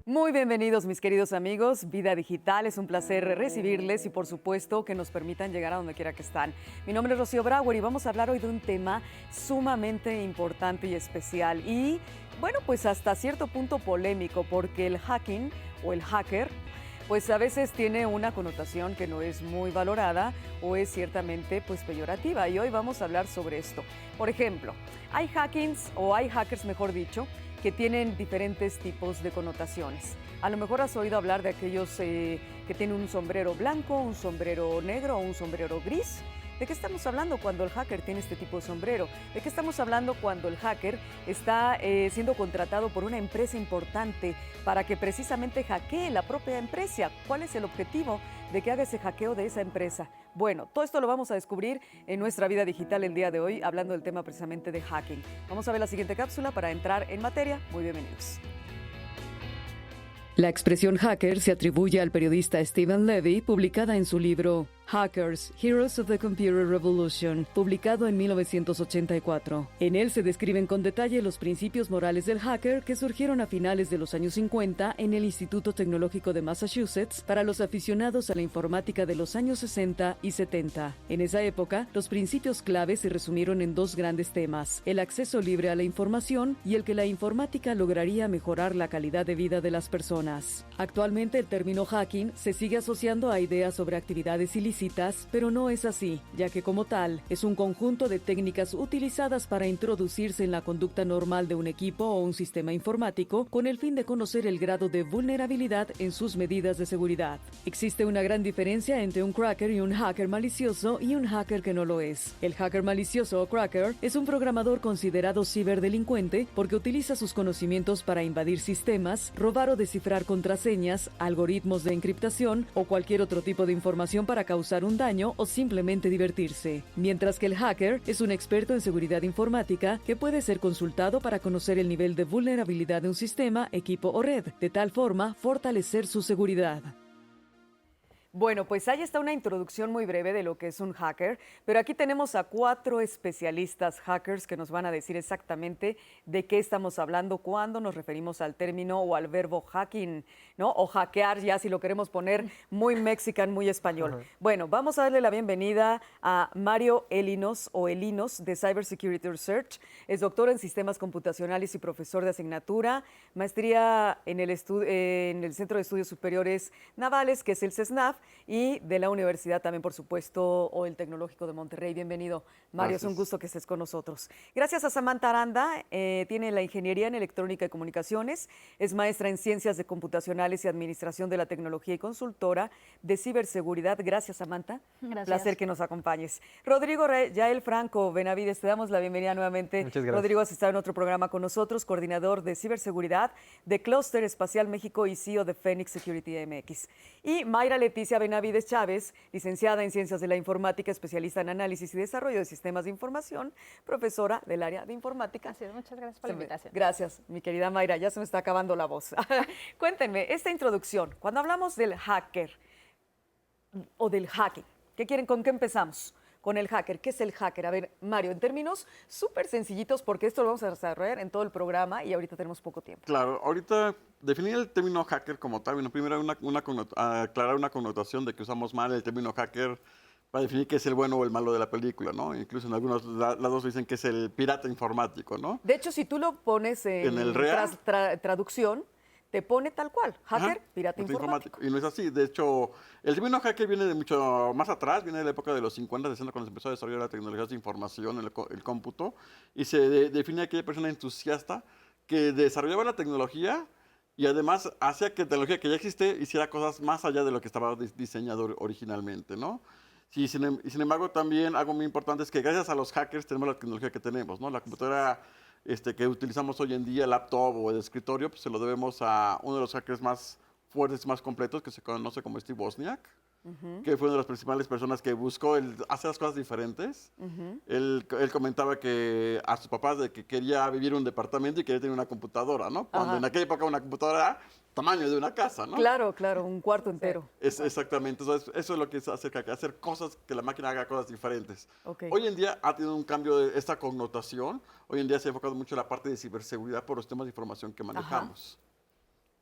Muy bienvenidos, mis queridos amigos. Vida Digital, es un placer recibirles y por supuesto que nos permitan llegar a donde quiera que están. Mi nombre es Rocío Brauer y vamos a hablar hoy de un tema sumamente importante y especial y, bueno, pues hasta cierto punto polémico, porque el hacking o el hacker pues a veces tiene una connotación que no es muy valorada o es ciertamente pues peyorativa, y hoy vamos a hablar sobre esto. Por ejemplo, hay hackings o hay hackers, mejor dicho, que tienen diferentes tipos de connotaciones. A lo mejor has oído hablar de aquellos que tienen un sombrero blanco, un sombrero negro o un sombrero gris. ¿De qué estamos hablando cuando el hacker tiene este tipo de sombrero? ¿De qué estamos hablando cuando el hacker está siendo contratado por una empresa importante para que precisamente hackee la propia empresa? ¿Cuál es el objetivo de que haga ese hackeo de esa empresa? Bueno, todo esto lo vamos a descubrir en nuestra vida digital el día de hoy, hablando del tema precisamente de hacking. Vamos a ver la siguiente cápsula para entrar en materia. Muy bienvenidos. La expresión hacker se atribuye al periodista Steven Levy, publicada en su libro Hackers, Heroes of the Computer Revolution, publicado en 1984. En él se describen con detalle los principios morales del hacker que surgieron a finales de los años 50 en el Instituto Tecnológico de Massachusetts para los aficionados a la informática de los años 60 y 70. En esa época, los principios clave se resumieron en dos grandes temas: el acceso libre a la información y el que la informática lograría mejorar la calidad de vida de las personas. Actualmente el término hacking se sigue asociando a ideas sobre actividades ilícitas, pero no es así, ya que como tal, es un conjunto de técnicas utilizadas para introducirse en la conducta normal de un equipo o un sistema informático con el fin de conocer el grado de vulnerabilidad en sus medidas de seguridad. Existe una gran diferencia entre un cracker y un hacker malicioso y un hacker que no lo es. El hacker malicioso o cracker es un programador considerado ciberdelincuente porque utiliza sus conocimientos para invadir sistemas, robar o descifrar contraseñas, algoritmos de encriptación o cualquier otro tipo de información para causar un daño o simplemente divertirse. Mientras que el hacker es un experto en seguridad informática que puede ser consultado para conocer el nivel de vulnerabilidad de un sistema, equipo o red, de tal forma fortalecer su seguridad. Bueno, pues ahí está una introducción muy breve de lo que es un hacker, pero aquí tenemos a 4 especialistas hackers que nos van a decir exactamente de qué estamos hablando cuando nos referimos al término o al verbo hacking, ¿no? O hackear, ya si lo queremos poner muy mexican, muy español. Bueno, vamos a darle la bienvenida a Mario Elinos o Elinos de Cybersecurity Research. Es doctor en sistemas computacionales y profesor de asignatura, maestría en el Centro de Estudios Superiores Navales, que es el CESNAV, y de la universidad también, por supuesto, o el Tecnológico de Monterrey. Bienvenido, Mario. Gracias. Es un gusto que estés con nosotros. Gracias a Samantha Aranda, tiene la ingeniería en electrónica y comunicaciones, es maestra en ciencias de computacionales y administración de la tecnología y consultora de ciberseguridad. Gracias, Samantha. Gracias. Placer que nos acompañes. Rodrigo Yael Franco Benavides, te damos la bienvenida nuevamente. Muchas gracias. Rodrigo has estado en otro programa con nosotros, coordinador de ciberseguridad de Clúster Espacial México y CEO de Phoenix Security MX. Y Mayra Leticia Benavides Chávez, licenciada en Ciencias de la Informática, especialista en análisis y desarrollo de sistemas de información, profesora del área de informática. Así es, muchas gracias por la invitación. Gracias, mi querida Mayra, ya se me está acabando la voz. Cuéntenme, esta introducción, cuando hablamos del hacker o del hacking, ¿con qué empezamos? Con el hacker. ¿Qué es el hacker? A ver, Mario, en términos súper sencillitos, porque esto lo vamos a desarrollar en todo el programa y ahorita tenemos poco tiempo. Claro, ahorita definir el término hacker como tal, bueno, primero aclarar una connotación de que usamos mal el término hacker para definir qué es el bueno o el malo de la película, ¿no? Incluso en algunos lados dicen que es el pirata informático, ¿no? De hecho, si tú lo pones en el traducción, te pone tal cual, hacker, pirata informático. Y no es así. De hecho, el término hacker viene de mucho más atrás, viene de la época de los 50, 60, cuando se empezó a desarrollar la tecnología de información, el cómputo, y se define a aquella persona entusiasta que desarrollaba la tecnología y además hacía que la tecnología que ya existe hiciera cosas más allá de lo que estaba diseñado originalmente, ¿no? Sí, sin embargo, también algo muy importante es que gracias a los hackers tenemos la tecnología que tenemos, ¿no? La computadora que utilizamos hoy en día, laptop o de escritorio, pues se lo debemos a uno de los hackers más fuertes y más completos, que se conoce como Steve Wozniak, que fue una de las principales personas que buscó hacer las cosas diferentes. Él comentaba que a sus papás de que quería vivir en un departamento y quería tener una computadora, ¿no? Cuando en aquella época una computadora era tamaño de una casa, ¿no? Claro, claro, un cuarto entero. Exactamente, eso es lo que es hacer cosas, que la máquina haga cosas diferentes. Hoy en día ha tenido un cambio de esta connotación. Hoy en día se ha enfocado mucho en la parte de ciberseguridad por los temas de información que manejamos.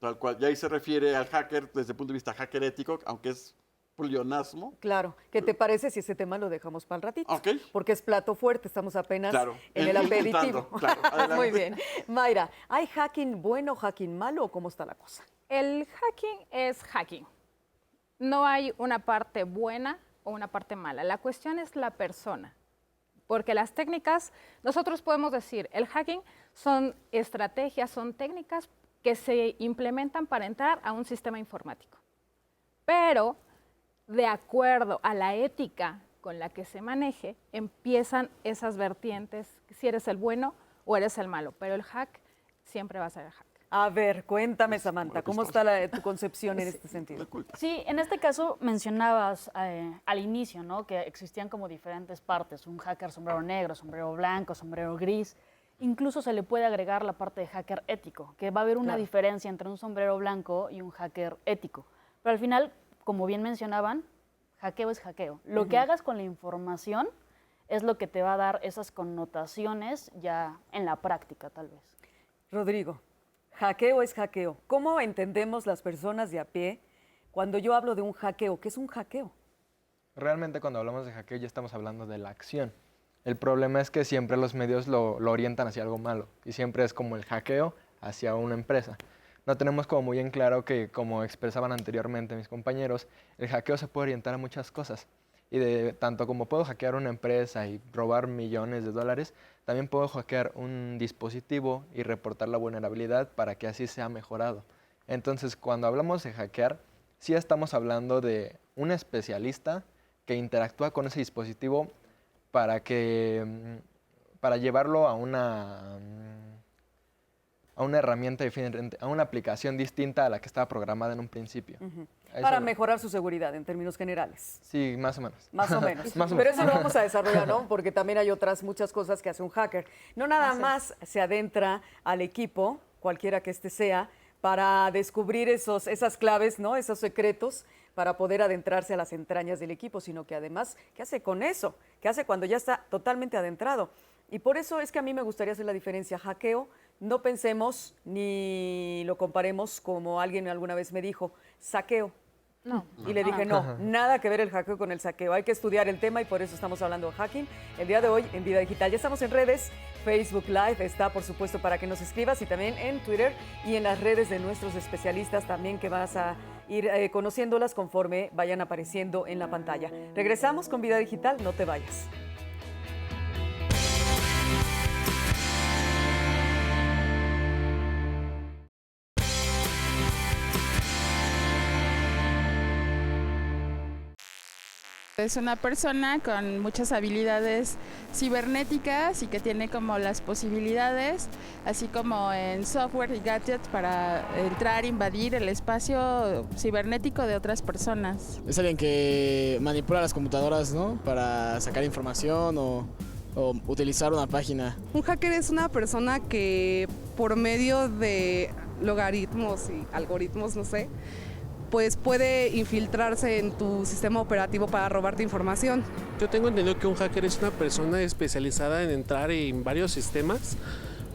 Tal cual. Y ahí se refiere al hacker desde el punto de vista hacker ético, aunque es pleonasmo. Claro. ¿Qué te parece si ese tema lo dejamos para el ratito? Ok. Porque es plato fuerte, estamos apenas Claro, en el aperitivo. Claro, adelante. Muy bien. Mayra, ¿hay hacking bueno, hacking malo o cómo está la cosa? El hacking es hacking. No hay una parte buena o una parte mala. La cuestión es la persona. Porque las técnicas, nosotros podemos decir, el hacking son estrategias, son técnicas que se implementan para entrar a un sistema informático. Pero, de acuerdo a la ética con la que se maneje, empiezan esas vertientes, si eres el bueno o eres el malo. Pero el hack siempre va a ser el hack. A ver, cuéntame, Samantha, ¿cómo está tu concepción en este sentido? Sí, en este caso mencionabas al inicio, ¿no? Que existían como diferentes partes, un hacker sombrero negro, sombrero blanco, sombrero gris. Incluso se le puede agregar la parte de hacker ético, que va a haber una diferencia entre un sombrero blanco y un hacker ético. Pero al final, como bien mencionaban, hackeo es hackeo. Lo que hagas con la información es lo que te va a dar esas connotaciones ya en la práctica, tal vez. Rodrigo, hackeo es hackeo. ¿Cómo entendemos las personas de a pie cuando yo hablo de un hackeo? ¿Qué es un hackeo? Realmente cuando hablamos de hackeo ya estamos hablando de la acción. El problema es que siempre los medios lo orientan hacia algo malo y siempre es como el hackeo hacia una empresa. No tenemos como muy en claro que, como expresaban anteriormente mis compañeros, el hackeo se puede orientar a muchas cosas. Y tanto como puedo hackear una empresa y robar millones de dólares, también puedo hackear un dispositivo y reportar la vulnerabilidad para que así sea mejorado. Entonces, cuando hablamos de hackear, sí estamos hablando de un especialista que interactúa con ese dispositivo para llevarlo a una herramienta diferente, a una aplicación distinta a la que estaba programada en un principio. Para mejorar su seguridad, en términos generales. Sí, más o menos. Más o menos. Más o Pero menos. eso lo vamos a desarrollar, ¿no? Porque también hay muchas cosas que hace un hacker. No nada más se adentra al equipo, cualquiera que este sea, para descubrir esas claves, ¿no? Esos secretos, para poder adentrarse a las entrañas del equipo, sino que además, ¿qué hace con eso? ¿Qué hace cuando ya está totalmente adentrado? Y por eso es que a mí me gustaría hacer la diferencia. Hackeo, no pensemos ni lo comparemos como alguien alguna vez me dijo, saqueo. No. Y le dije, no, nada que ver el hackeo con el saqueo. Hay que estudiar el tema y por eso estamos hablando de hacking. El día de hoy en Vida Digital. Ya estamos en redes. Facebook Live está, por supuesto, para que nos escribas y también en Twitter y en las redes de nuestros especialistas también, que vas a ir conociéndolas conforme vayan apareciendo en la pantalla. Regresamos con Vida Digital. No te vayas. Es una persona con muchas habilidades cibernéticas y que tiene como las posibilidades, así como en software y gadgets, para entrar, invadir el espacio cibernético de otras personas. Es alguien que manipula las computadoras, ¿no? Para sacar información o utilizar una página. Un hacker es una persona que por medio de logaritmos y algoritmos, no sé, pues puede infiltrarse en tu sistema operativo para robarte información. Yo tengo entendido que un hacker es una persona especializada en entrar en varios sistemas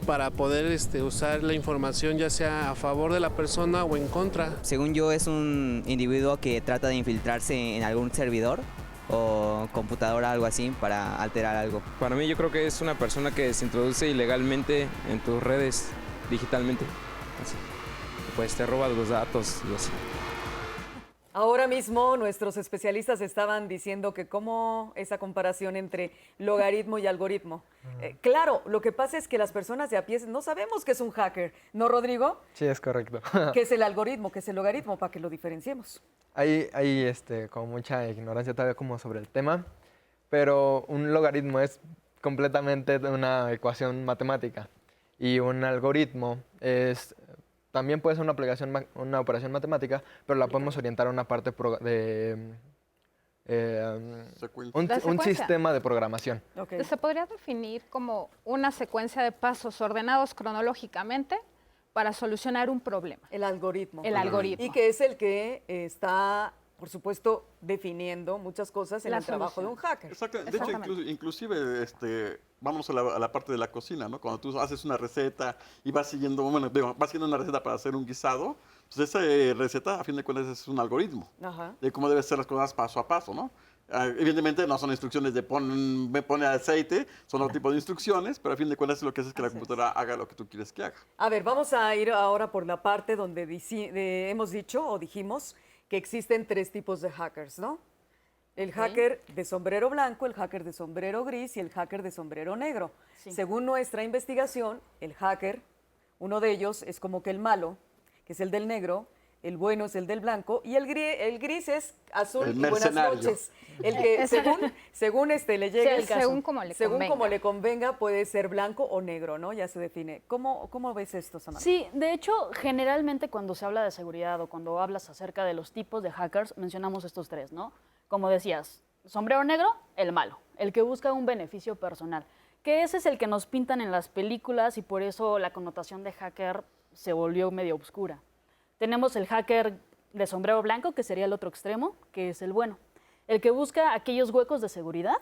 para poder usar la información ya sea a favor de la persona o en contra. Según yo, es un individuo que trata de infiltrarse en algún servidor o computadora, algo así, para alterar algo. Para mí, yo creo que es una persona que se introduce ilegalmente en tus redes digitalmente. Así. Pues te roba los datos y así. Ahora mismo nuestros especialistas estaban diciendo que cómo esa comparación entre logaritmo y algoritmo. Claro, lo que pasa es que las personas de a pie no sabemos qué es un hacker, ¿no, Rodrigo? Sí, es correcto. ¿Qué es el algoritmo? ¿Qué es el logaritmo? Para que lo diferenciemos. Hay como mucha ignorancia todavía como sobre el tema, pero un logaritmo es completamente una ecuación matemática y un algoritmo también puede ser una operación matemática, pero la podemos orientar a una parte un sistema de programación. Okay. Se podría definir como una secuencia de pasos ordenados cronológicamente para solucionar un problema. El algoritmo. El algoritmo. Y que es el que está por supuesto, definiendo muchas cosas en La el trabajo de un solución. hacker. Exacto. De hecho, inclusive, vámonos a la parte de la cocina, ¿no? Cuando tú haces una receta y vas siguiendo, vas haciendo una receta para hacer un guisado, pues esa receta, a fin de cuentas, es un algoritmo Ajá. de cómo deben ser las cosas paso a paso, ¿no? Evidentemente no son instrucciones de pone aceite, son otro tipo de instrucciones, pero a fin de cuentas lo que hace es que la computadora haga lo que tú quieres que haga. A ver, vamos a ir ahora por la parte donde hemos dicho o dijimos que existen 3 tipos de hackers, ¿no? El hacker de sombrero blanco, el hacker de sombrero gris y el hacker de sombrero negro. Sí. Según nuestra investigación, el hacker, uno de ellos es como que el malo, que es el del negro, el bueno es el del blanco y el gris es azul El y buenas mercenario. noches. El que según le llegue, según como le convenga, puede ser blanco o negro, ¿no? Ya se define. ¿Cómo ves esto, Samantha? Sí, de hecho, generalmente cuando se habla de seguridad o cuando hablas acerca de los tipos de hackers, mencionamos estos 3, ¿no? Como decías, sombrero negro, el malo, el que busca un beneficio personal, que ese es el que nos pintan en las películas y por eso la connotación de hacker se volvió medio oscura. Tenemos el hacker de sombrero blanco, que sería el otro extremo, que es el bueno. El que busca aquellos huecos de seguridad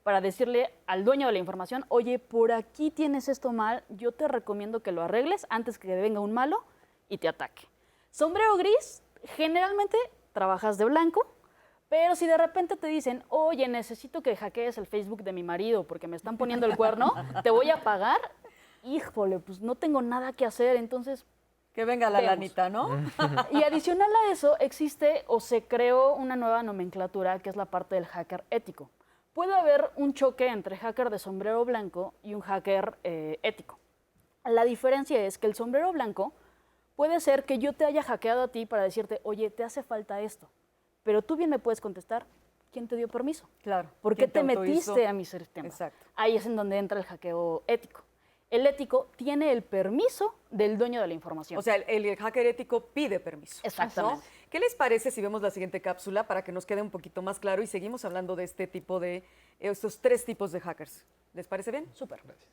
para decirle al dueño de la información, oye, por aquí tienes esto mal, yo te recomiendo que lo arregles antes que venga un malo y te ataque. Sombrero gris, generalmente trabajas de blanco, pero si de repente te dicen, oye, necesito que hackees el Facebook de mi marido porque me están poniendo el cuerno, te voy a pagar, híjole, pues no tengo nada que hacer, entonces... Que venga la lanita, ¿no? Y adicional a eso, existe o se creó una nueva nomenclatura que es la parte del hacker ético. Puede haber un choque entre hacker de sombrero blanco y un hacker ético. La diferencia es que el sombrero blanco puede ser que yo te haya hackeado a ti para decirte, oye, te hace falta esto. Pero tú bien me puedes contestar, ¿quién te dio permiso? Claro. ¿Por qué te metiste a mi sistema? Exacto. Ahí es en donde entra el hackeo ético. El ético tiene el permiso del dueño de la información. O sea, el hacker ético pide permiso. Exactamente. ¿No? ¿Qué les parece si vemos la siguiente cápsula para que nos quede un poquito más claro y seguimos hablando de estos 3 tipos de hackers? ¿Les parece bien? Súper. Gracias.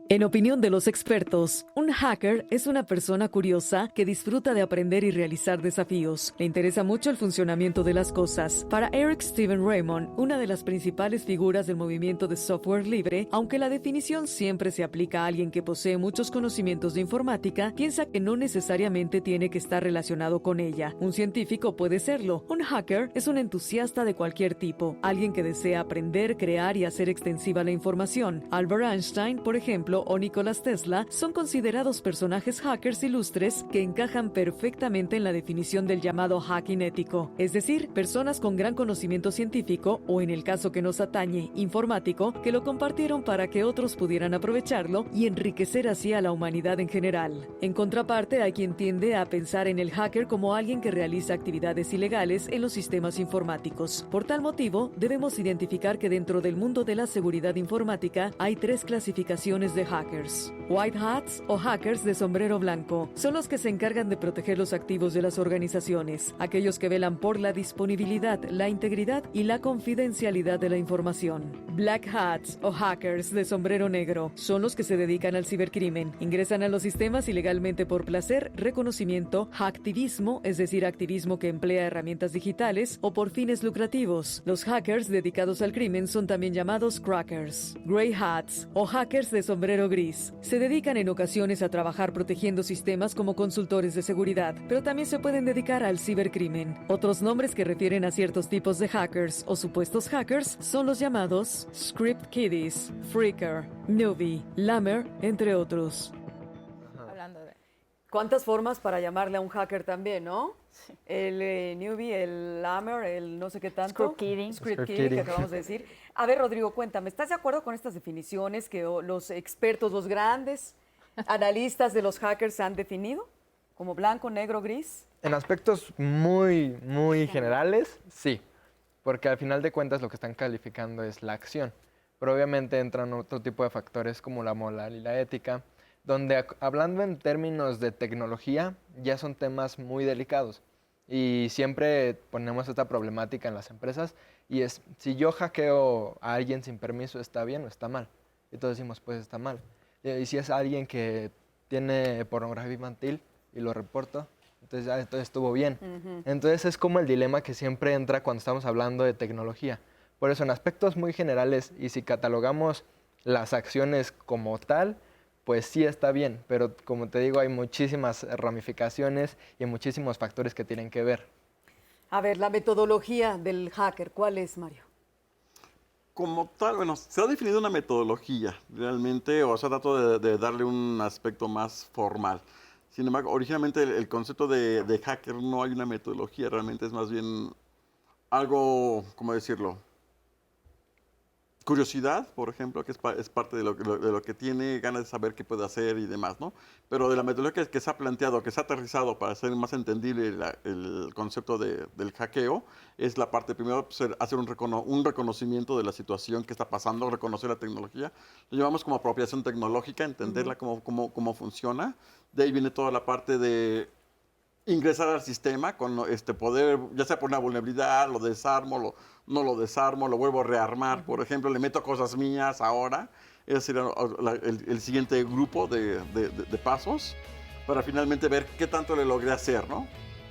En opinión de los expertos, un hacker es una persona curiosa que disfruta de aprender y realizar desafíos. Le interesa mucho el funcionamiento de las cosas. Para Eric Steven Raymond, una de las principales figuras del movimiento de software libre, aunque la definición siempre se aplica a alguien que posee muchos conocimientos de informática, piensa que no necesariamente tiene que estar relacionado con ella. Un científico puede serlo. Un hacker es un entusiasta de cualquier tipo, alguien que desea aprender, crear y hacer extensiva la información. Albert Einstein, por ejemplo, o Nikola Tesla son considerados personajes hackers ilustres que encajan perfectamente en la definición del llamado hacking ético, es decir, personas con gran conocimiento científico o, en el caso que nos atañe, informático, que lo compartieron para que otros pudieran aprovecharlo y enriquecer así a la humanidad en general. En contraparte, hay quien tiende a pensar en el hacker como alguien que realiza actividades ilegales en los sistemas informáticos. Por tal motivo, debemos identificar que dentro del mundo de la seguridad informática hay 3 clasificaciones de hackers. White hats o hackers de sombrero blanco son los que se encargan de proteger los activos de las organizaciones, aquellos que velan por la disponibilidad, la integridad y la confidencialidad de la información. Black hats o hackers de sombrero negro son los que se dedican al cibercrimen, ingresan a los sistemas ilegalmente por placer, reconocimiento, hacktivismo, es decir, activismo que emplea herramientas digitales o por fines lucrativos. Los hackers dedicados al crimen son también llamados crackers. Grey hats o hackers de sombrero gris se dedican en ocasiones a trabajar protegiendo sistemas como consultores de seguridad, pero también se pueden dedicar al cibercrimen. Otros nombres que refieren a ciertos tipos de hackers o supuestos hackers son los llamados script kiddies, freaker, newbie, lamer, entre otros. Hablando de... ¿Cuántas formas para llamarle a un hacker también, no? Sí. El newbie, el lamer, el no sé qué tanto. Script kidding, que acabamos de decir. A ver, Rodrigo, cuéntame, ¿estás de acuerdo con estas definiciones que los expertos, los grandes analistas de los hackers han definido? ¿Como blanco, negro, gris? En aspectos muy, muy generales, sí. Porque al final de cuentas lo que están calificando es la acción. Pero obviamente entran otro tipo de factores como la moral y la ética, donde hablando en términos de tecnología ya son temas muy delicados y siempre ponemos esta problemática en las empresas y es, si yo hackeo a alguien sin permiso, ¿está bien o está mal? Y todos decimos, pues está mal. Y si es alguien que tiene pornografía infantil y lo reporto, Entonces ya todo estuvo bien. Entonces es como el dilema que siempre entra cuando estamos hablando de tecnología. Por eso en aspectos muy generales y si catalogamos las acciones como tal, pues sí está bien, pero como te digo hay muchísimas ramificaciones y muchísimos factores que tienen que ver. A ver, la metodología del hacker, ¿cuál es, Mario? Como tal, bueno, se ha definido una metodología realmente, o sea, trato de darle un aspecto más formal. Sin embargo, originalmente el concepto de hacker no hay una metodología, realmente es más bien algo, ¿cómo decirlo? Curiosidad, por ejemplo, que es parte de lo que tiene, ganas de saber qué puede hacer y demás, ¿no? Pero de la metodología que se ha planteado, que se ha aterrizado para hacer más entendible el concepto del hackeo, es la parte, primero, pues, hacer un reconocimiento de la situación que está pasando, reconocer la tecnología. Lo llamamos como apropiación tecnológica, entenderla cómo funciona. De ahí viene toda la parte de ingresar al sistema con poder, ya sea por una vulnerabilidad, lo desarmo, no lo desarmo, lo vuelvo a rearmar, por ejemplo, le meto cosas mías ahora. Ese sería el siguiente grupo de pasos para finalmente ver qué tanto le logré hacer, ¿no?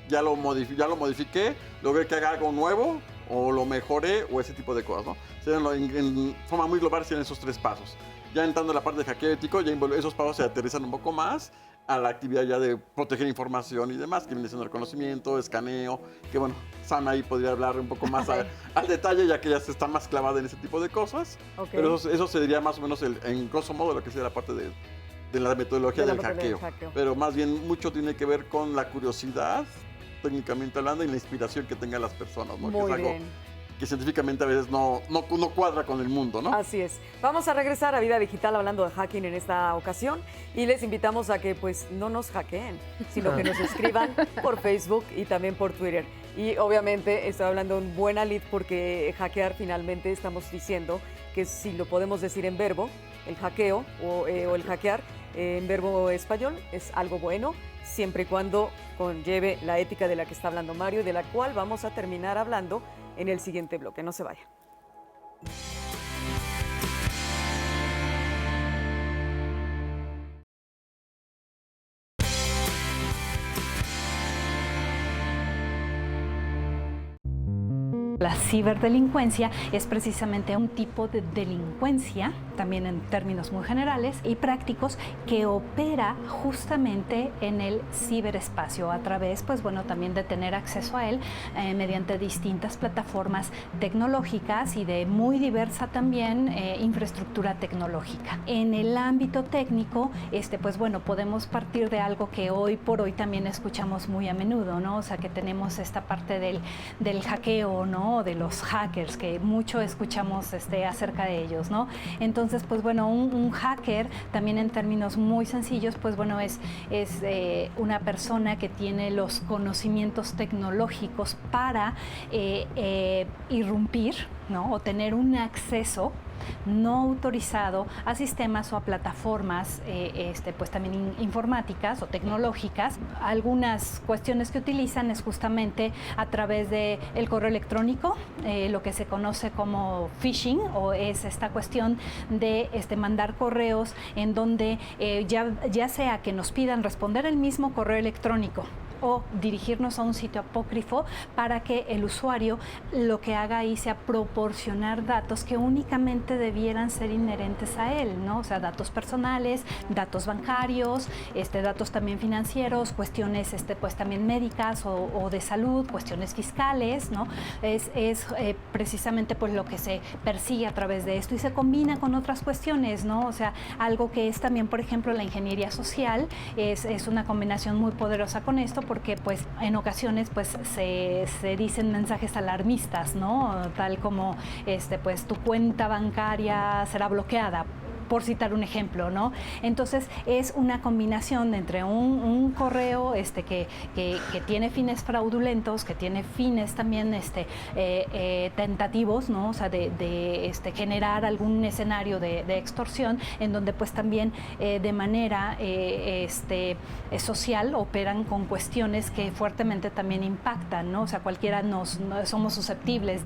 Ya lo modifiqué, logré que haga algo nuevo, o lo mejoré, o ese tipo de cosas, ¿no? En forma muy global serían esos 3 pasos. Ya entrando en la parte de hackeo ético, ya esos pasos se aterrizan un poco más a la actividad ya de proteger información y demás, que viene siendo el conocimiento, escaneo, que bueno, Sam ahí podría hablar un poco más al detalle, ya que ya se está más clavada en ese tipo de cosas. Okay. Pero eso sería más o menos en grosso modo lo que sería la parte de la metodología del hackeo. Pero más bien mucho tiene que ver con la curiosidad, técnicamente hablando, y la inspiración que tengan las personas, ¿no? Muy que es algo que científicamente a veces no cuadra con el mundo, ¿no? Así es. Vamos a regresar a Vida Digital hablando de hacking en esta ocasión y les invitamos a que pues no nos hackeen, sino que nos escriban por Facebook y también por Twitter. Y obviamente estoy hablando en buena lid porque hackear finalmente estamos diciendo que si lo podemos decir en verbo, el hackeo o el hackear en verbo español es algo bueno, siempre y cuando conlleve la ética de la que está hablando Mario, de la cual vamos a terminar hablando en el siguiente bloque. No se vaya. La ciberdelincuencia es precisamente un tipo de delincuencia, también en términos muy generales y prácticos, que opera justamente en el ciberespacio a través, pues bueno, también de tener acceso a él mediante distintas plataformas tecnológicas y de muy diversa también infraestructura tecnológica. En el ámbito técnico, pues bueno, podemos partir de algo que hoy por hoy también escuchamos muy a menudo, ¿no? O sea, que tenemos esta parte del hackeo, ¿no? De los hackers, que mucho escuchamos acerca de ellos, ¿no? Entonces, pues bueno, un hacker, también en términos muy sencillos, pues bueno, es una persona que tiene los conocimientos tecnológicos para irrumpir, ¿no? O tener un acceso no autorizado a sistemas o a plataformas pues también informáticas o tecnológicas. Algunas cuestiones que utilizan es justamente a través del correo electrónico, lo que se conoce como phishing, o es esta cuestión de mandar correos en donde ya sea que nos pidan responder el mismo correo electrónico o dirigirnos a un sitio apócrifo para que el usuario lo que haga ahí sea proporcionar datos que únicamente debieran ser inherentes a él, ¿no? O sea, datos personales, datos bancarios, datos también financieros, cuestiones pues también médicas o de salud, cuestiones fiscales, ¿no? Es precisamente pues lo que se persigue a través de esto y se combina con otras cuestiones, ¿no? O sea, algo que es también, por ejemplo, la ingeniería social es una combinación muy poderosa con esto, porque pues en ocasiones pues se dicen mensajes alarmistas, ¿no? Tal como pues tu cuenta bancaria será bloqueada, por citar un ejemplo, ¿no? Entonces es una combinación entre un correo que tiene fines fraudulentos, que tiene fines también tentativos, ¿no? O sea, de generar algún escenario de extorsión, en donde pues también de manera social operan con cuestiones que fuertemente también impactan, ¿no? O sea, cualquiera somos susceptibles.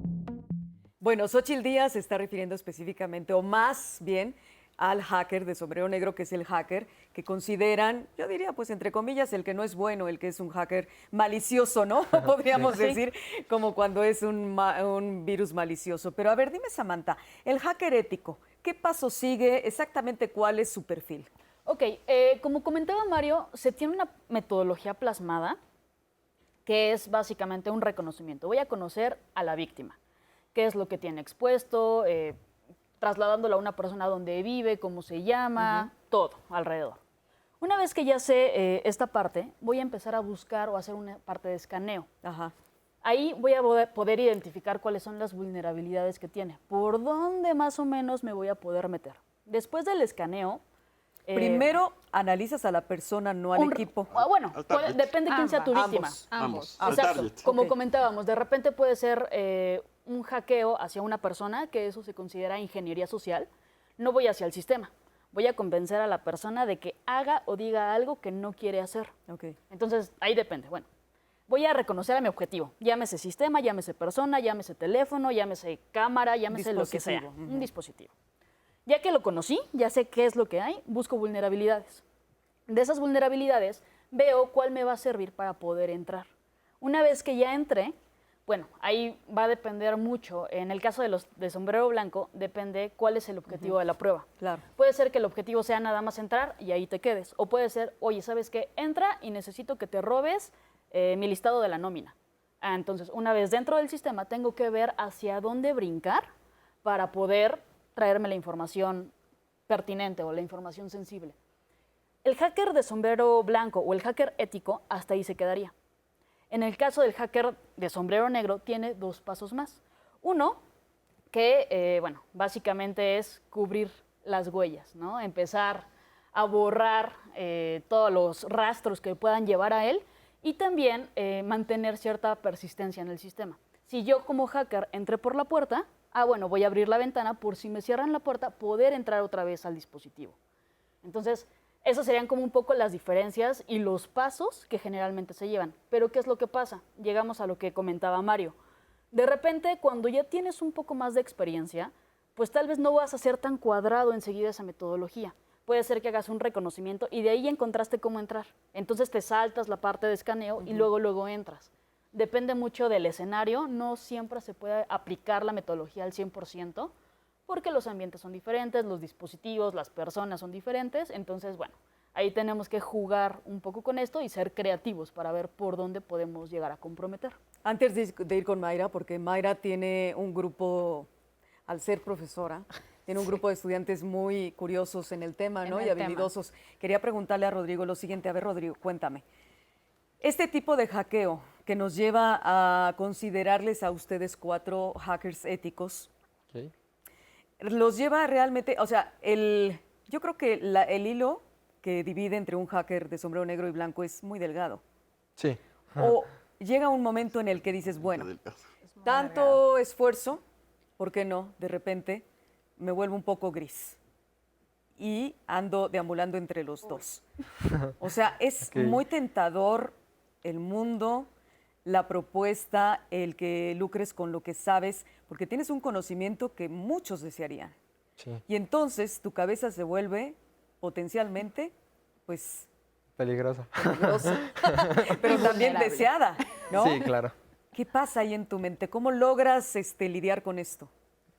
Bueno, Xóchitl Díaz se está refiriendo específicamente, o más bien, al hacker de sombrero negro, que es el hacker que consideran, yo diría, pues entre comillas, el que no es bueno, el que es un hacker malicioso, ¿no? Podríamos decir, como cuando es un virus malicioso. Pero a ver, dime, Samantha, el hacker ético, ¿qué paso sigue? Exactamente cuál es su perfil. Ok, como comentaba Mario, se tiene una metodología plasmada que es básicamente un reconocimiento. Voy a conocer a la víctima, qué es lo que tiene expuesto, trasladándolo a una persona donde vive, cómo se llama, todo alrededor. Una vez que ya sé esta parte, voy a empezar a buscar o hacer una parte de escaneo. Ahí voy a poder identificar cuáles son las vulnerabilidades que tiene, por dónde más o menos me voy a poder meter. Después del escaneo... Primero analizas a la persona, no al equipo. Bueno, depende de quién sea tu víctima. Ambos. Exacto. Como comentábamos, de repente puede ser un hackeo hacia una persona, que eso se considera ingeniería social. No voy hacia el sistema. Voy a convencer a la persona de que haga o diga algo que no quiere hacer. Entonces, ahí depende. Bueno, voy a reconocer a mi objetivo. Llámese sistema, llámese persona, llámese teléfono, llámese cámara, llámese lo que sea. Un dispositivo. Ya que lo conocí, ya sé qué es lo que hay, busco vulnerabilidades. De esas vulnerabilidades, veo cuál me va a servir para poder entrar. Una vez que ya entré, bueno, ahí va a depender mucho. En el caso de los de sombrero blanco, depende cuál es el objetivo de la prueba. Claro. Puede ser que el objetivo sea nada más entrar y ahí te quedes. O puede ser, oye, ¿sabes qué? Entra y necesito que te robes mi listado de la nómina. Entonces, una vez dentro del sistema, tengo que ver hacia dónde brincar para poder traerme la información pertinente o la información sensible. El hacker de sombrero blanco o el hacker ético, hasta ahí se quedaría. En el caso del hacker de sombrero negro, tiene dos pasos más. Uno, que, bueno, básicamente es cubrir las huellas, ¿no? Empezar a borrar todos los rastros que puedan llevar a él y también mantener cierta persistencia en el sistema. Si yo como hacker entré por la puerta, bueno, voy a abrir la ventana por si me cierran la puerta, poder entrar otra vez al dispositivo. Entonces, esas serían como un poco las diferencias y los pasos que generalmente se llevan. Pero, ¿qué es lo que pasa? Llegamos a lo que comentaba Mario. De repente, cuando ya tienes un poco más de experiencia, pues tal vez no vas a ser tan cuadrado enseguida esa metodología. Puede ser que hagas un reconocimiento y de ahí encontraste cómo entrar. Entonces te saltas la parte de escaneo y luego entras. Depende mucho del escenario, no siempre se puede aplicar la metodología al 100%, porque los ambientes son diferentes, los dispositivos, las personas son diferentes, entonces, bueno, ahí tenemos que jugar un poco con esto y ser creativos para ver por dónde podemos llegar a comprometer. Antes de ir con Mayra, porque Mayra tiene un grupo, al ser profesora, tiene un grupo de estudiantes muy curiosos en el tema, ¿no? Y habilidosos. Quería preguntarle a Rodrigo lo siguiente. A ver, Rodrigo, cuéntame. Este tipo de hackeo que nos lleva a considerarles a ustedes 4 hackers éticos, los lleva realmente, o sea, yo creo que el hilo que divide entre un hacker de sombrero negro y blanco es muy delgado. Sí. O llega un momento en el que dices, bueno, tanto esfuerzo, ¿por qué no? De repente me vuelvo un poco gris y ando deambulando entre los dos. O sea, es muy tentador el mundo, la propuesta, el que lucres con lo que sabes, porque tienes un conocimiento que muchos desearían. Sí. Y entonces tu cabeza se vuelve potencialmente, pues... Peligrosa. Pero también deseada, ¿no? Sí, claro. ¿Qué pasa ahí en tu mente? ¿Cómo logras lidiar con esto?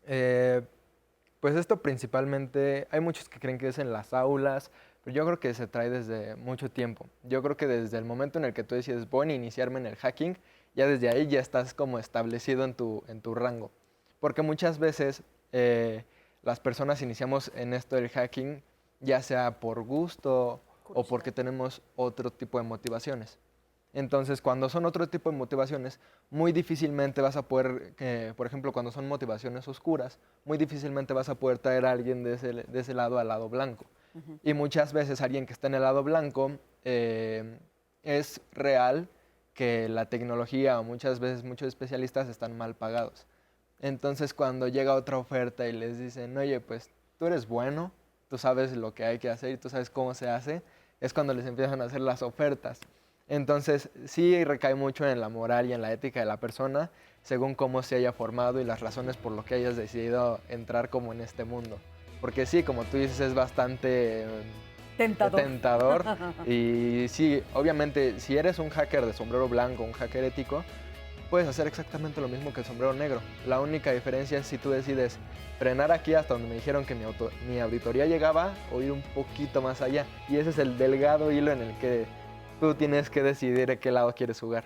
Pues esto principalmente, hay muchos que creen que es en las aulas, pero yo creo que se trae desde mucho tiempo. Yo creo que desde el momento en el que tú decides, voy a iniciarme en el hacking, ya desde ahí ya estás como establecido en tu rango. Porque muchas veces las personas iniciamos en esto del hacking, ya sea por gusto o porque tenemos otro tipo de motivaciones. Entonces, cuando son otro tipo de motivaciones, muy difícilmente vas a poder, por ejemplo, cuando son motivaciones oscuras, muy difícilmente vas a poder traer a alguien de ese lado al lado blanco. Y muchas veces alguien que está en el lado blanco es real que la tecnología o muchas veces muchos especialistas están mal pagados. Entonces, cuando llega otra oferta y les dicen, oye, pues tú eres bueno, tú sabes lo que hay que hacer y tú sabes cómo se hace, es cuando les empiezan a hacer las ofertas. Entonces, sí recae mucho en la moral y en la ética de la persona, según cómo se haya formado y las razones por lo que hayas decidido entrar como en este mundo. Porque sí, como tú dices, es bastante tentador. Y sí, obviamente, si eres un hacker de sombrero blanco, un hacker ético, puedes hacer exactamente lo mismo que el sombrero negro. La única diferencia es si tú decides frenar aquí hasta donde me dijeron que mi auditoría llegaba o ir un poquito más allá. Y ese es el delgado hilo en el que tú tienes que decidir a qué lado quieres jugar.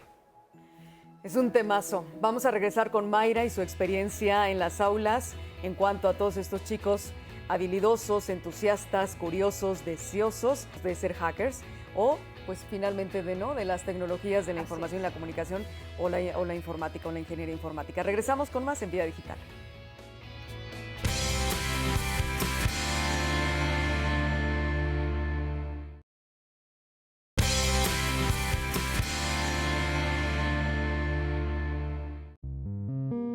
Es un temazo. Vamos a regresar con Mayra y su experiencia en las aulas en cuanto a todos estos chicos habilidosos, entusiastas, curiosos, deseosos de ser hackers o pues finalmente de las tecnologías de la información y la comunicación o la informática o la ingeniería informática. Regresamos con más en Vida Digital.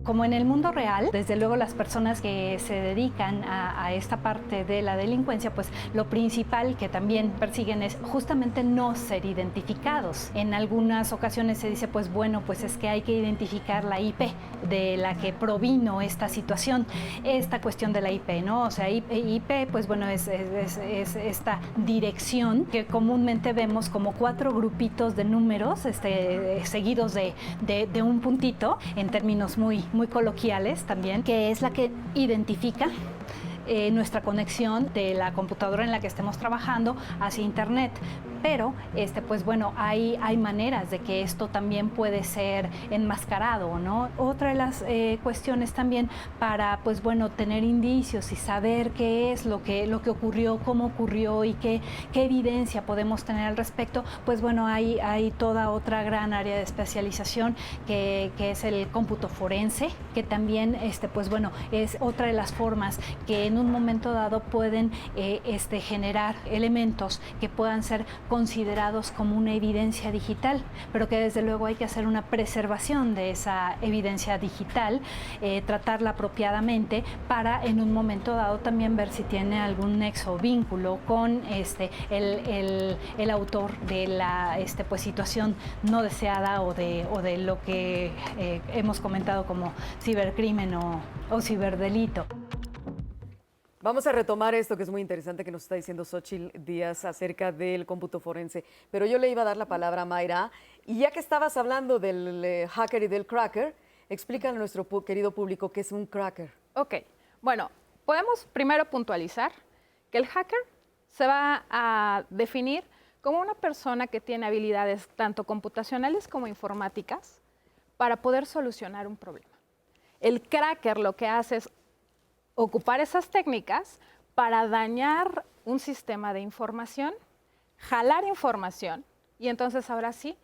Como en el mundo real, desde luego las personas que se dedican a esta parte de la delincuencia, pues lo principal que también persiguen es justamente no ser identificados. En algunas ocasiones se dice, pues bueno, pues es que hay que identificar la IP de la que provino esta situación, esta cuestión de la IP, ¿no? O sea, IP, pues bueno, es esta dirección que comúnmente vemos como 4 grupitos de números seguidos de un puntito, en términos muy coloquiales también, que es la que identifica nuestra conexión de la computadora en la que estemos trabajando hacia Internet. Pero, pues bueno, hay maneras de que esto también puede ser enmascarado, ¿no? Otra de las cuestiones también para, pues bueno, tener indicios y saber qué es lo que ocurrió, cómo ocurrió y qué evidencia podemos tener al respecto, pues bueno, hay toda otra gran área de especialización que es el cómputo forense, que también, pues bueno, es otra de las formas que en un momento dado pueden generar elementos que puedan ser considerados como una evidencia digital, pero que desde luego hay que hacer una preservación de esa evidencia digital, tratarla apropiadamente para en un momento dado también ver si tiene algún nexo o vínculo con el autor de la pues, situación no deseada o de lo que hemos comentado como cibercrimen o ciberdelito. Vamos a retomar esto que es muy interesante que nos está diciendo Xóchitl Díaz acerca del cómputo forense, pero yo le iba a dar la palabra a Mayra, y ya que estabas hablando del hacker y del cracker, explícale a nuestro querido público qué es un cracker. Ok, bueno, podemos primero puntualizar que el hacker se va a definir como una persona que tiene habilidades tanto computacionales como informáticas para poder solucionar un problema. El cracker lo que hace es ocupar esas técnicas para dañar un sistema de información, jalar información y entonces ahora sí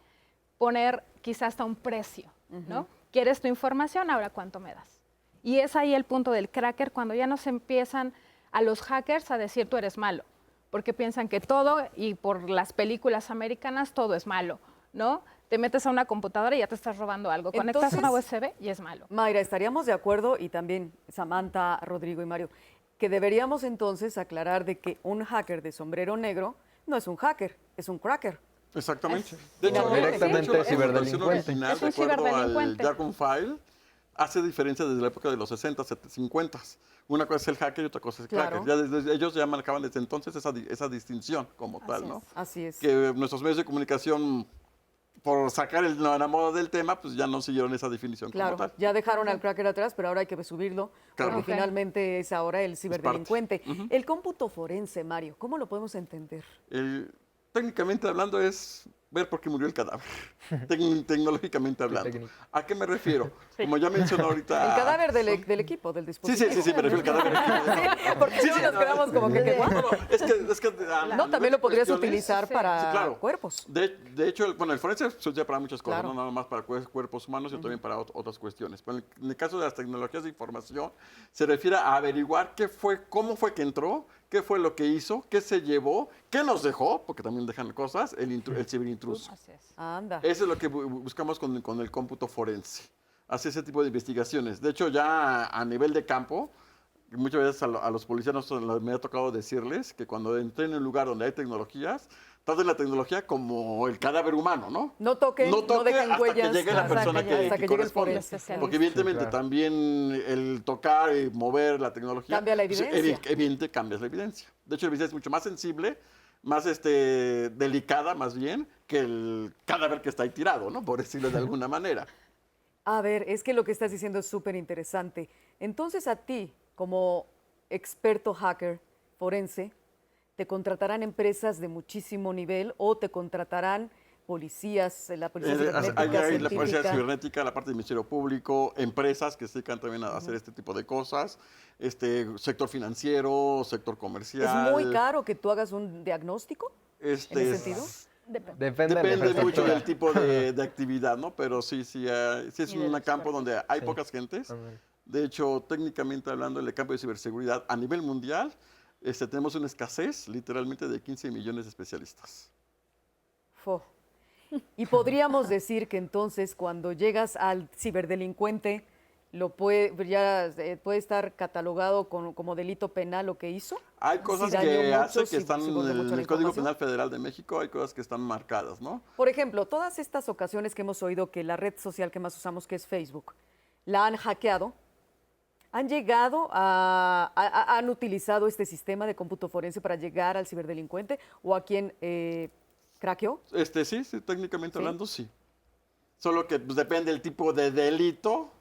poner quizás hasta un precio, ¿no? ¿Quieres tu información? Ahora, ¿cuánto me das? Y es ahí el punto del cracker, cuando ya nos empiezan a los hackers a decir tú eres malo, porque piensan que todo, y por las películas americanas, todo es malo, ¿no? Te metes a una computadora y ya te estás robando algo. Conectas una USB y es malo. Mayra, estaríamos de acuerdo, y también Samantha, Rodrigo y Mario, que deberíamos entonces aclarar de que un hacker de sombrero negro no es un hacker, es un cracker. Exactamente. De hecho, directamente ciberdelincuente. Es un ciberdelincuente. Jargon File hace diferencia desde la época de los 60, 50. Una cosa es el hacker y otra cosa es el cracker. Ya ellos ya marcaban desde entonces esa distinción como tal, ¿no? Así es. Que nuestros medios de comunicación, por sacar la moda del tema, pues ya no siguieron esa definición como tal. Ya dejaron al cracker atrás, pero ahora hay que subirlo, porque finalmente es ahora el ciberdelincuente. El cómputo forense, Mario, ¿cómo lo podemos entender? Técnicamente hablando es ver por qué murió el cadáver, tecnológicamente hablando. ¿A qué me refiero? Como ya mencionó ahorita... El cadáver del equipo, del dispositivo. Sí, me refiero al cadáver. Porque si nos quedamos como que... No, también lo podrías utilizar para cuerpos. De hecho, el forense se usa para muchas cosas, no nada más para cuerpos humanos, sino también para otras cuestiones. Pero en el caso de las tecnologías de información, se refiere a averiguar cómo fue que entró, qué fue lo que hizo, qué se llevó, qué nos dejó, porque también dejan cosas, el ciberintruso. Anda. Eso es lo que buscamos con el cómputo forense. Hace ese tipo de investigaciones. De hecho, ya a nivel de campo, muchas veces a los policías me ha tocado decirles que cuando entren en un lugar donde hay tecnologías, traten la tecnología como el cadáver humano, ¿no? No toquen, no dejen hasta huellas. que llegue la persona que corresponde. Porque evidentemente también el tocar y mover la tecnología... Cambia la evidencia. Evidentemente cambias la evidencia. De hecho, la evidencia es mucho más sensible, más delicada más bien, que el cadáver que está ahí tirado, ¿no? Por decirlo de alguna manera. A ver, es que lo que estás diciendo es súper interesante. Entonces a ti, como experto hacker forense, ¿te contratarán empresas de muchísimo nivel o te contratarán policías, la policía cibernética, hay la policía cibernética, la parte del Ministerio Público, empresas que se dedican también a hacer este tipo de cosas, sector financiero, sector comercial. ¿Es muy caro que tú hagas un diagnóstico en ese sentido? Depende mucho del tipo de actividad, ¿no? Pero sí es un campo donde hay pocas gentes. De hecho, técnicamente hablando, en el campo de ciberseguridad a nivel mundial, tenemos una escasez literalmente de 15 millones de especialistas. Y podríamos decir que entonces cuando llegas al ciberdelincuente, puede estar catalogado como delito penal lo que hizo. Hay cosas que hace que están en el Código Penal Federal de México, hay cosas que están marcadas, ¿no? Por ejemplo, todas estas ocasiones que hemos oído que la red social que más usamos, que es Facebook, la han hackeado, han llegado han utilizado este sistema de cómputo forense para llegar al ciberdelincuente o a quien craqueó. Sí, técnicamente hablando, sí. Solo que pues, depende del tipo de delito.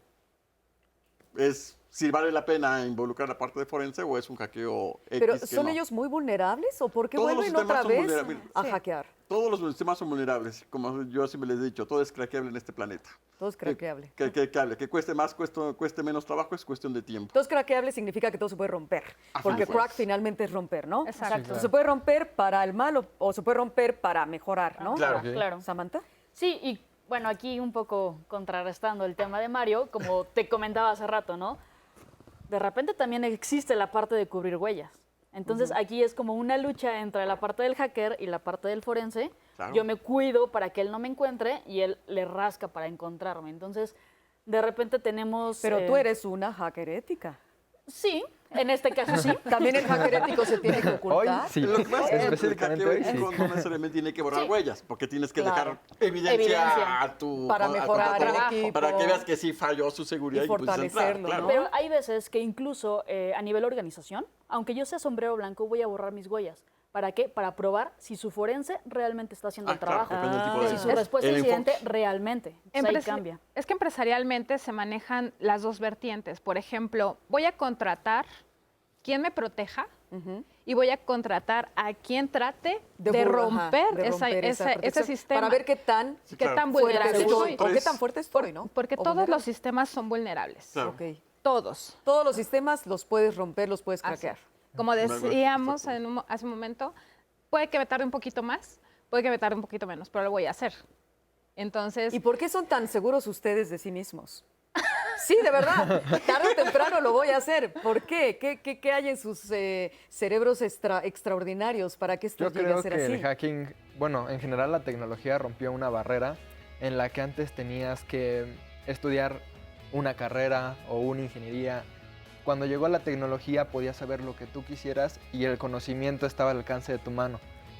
Es si vale la pena involucrar la parte de forense o es un hackeo X. ¿Pero son ellos muy vulnerables o por qué vuelven otra vez a hackear? Todos los sistemas son vulnerables, como yo siempre les he dicho, todo es craqueable en este planeta. Todo es craqueable. Que cueste más, cueste menos trabajo, es cuestión de tiempo. Todo es craqueable significa que todo se puede romper, porque crack finalmente es romper, ¿no? Exacto. Sí, claro. Se puede romper para el mal o se puede romper para mejorar, ¿no? Claro. ¿Samantha? Sí, y bueno, aquí un poco contrarrestando el tema de Mario, como te comentaba hace rato, ¿no? De repente también existe la parte de cubrir huellas. Entonces aquí es como una lucha entre la parte del hacker y la parte del forense. Claro. Yo me cuido para que él no me encuentre y él le rasca para encontrarme. Entonces, de repente tenemos... Pero tú eres una hacker ética. Sí, en este caso sí. También el hacker ético se tiene que ocultar. Hoy sí. Lo que pasa es que el hackeo ético no necesariamente tiene que borrar huellas, porque tienes que dejar evidencia a tu... Para mejorar el equipo. Para que veas que sí falló su seguridad y fortalecerlo, claro. Pero hay veces que incluso a nivel organización, aunque yo sea sombrero blanco, voy a borrar mis huellas. ¿Para qué? Para probar si su forense realmente está haciendo el trabajo. Claro, si su respuesta es incidente realmente. Ahí cambia. Es que empresarialmente se manejan las dos vertientes. Por ejemplo, voy a contratar quien me proteja y voy a contratar a quien trate de romper ese sistema. Para ver qué tan vulnerable soy. O qué tan fuerte estoy, ¿no? Porque todos los sistemas son vulnerables. Claro. Okay. Todos. Todos los sistemas los puedes romper, los puedes craquear. Como decíamos hace un momento, puede que me tarde un poquito más, puede que me tarde un poquito menos, pero lo voy a hacer. Entonces... ¿Y por qué son tan seguros ustedes de sí mismos? Sí, de verdad, tarde o temprano lo voy a hacer. ¿Por qué? ¿Qué hay en sus cerebros extraordinarios para que esto llegue a ser así? Yo creo que el hacking, bueno, en general la tecnología rompió una barrera en la que antes tenías que estudiar una carrera o una ingeniería. Cuando llegó la tecnología podías saber lo que tú quisieras y el conocimiento estaba al alcance de tu mano.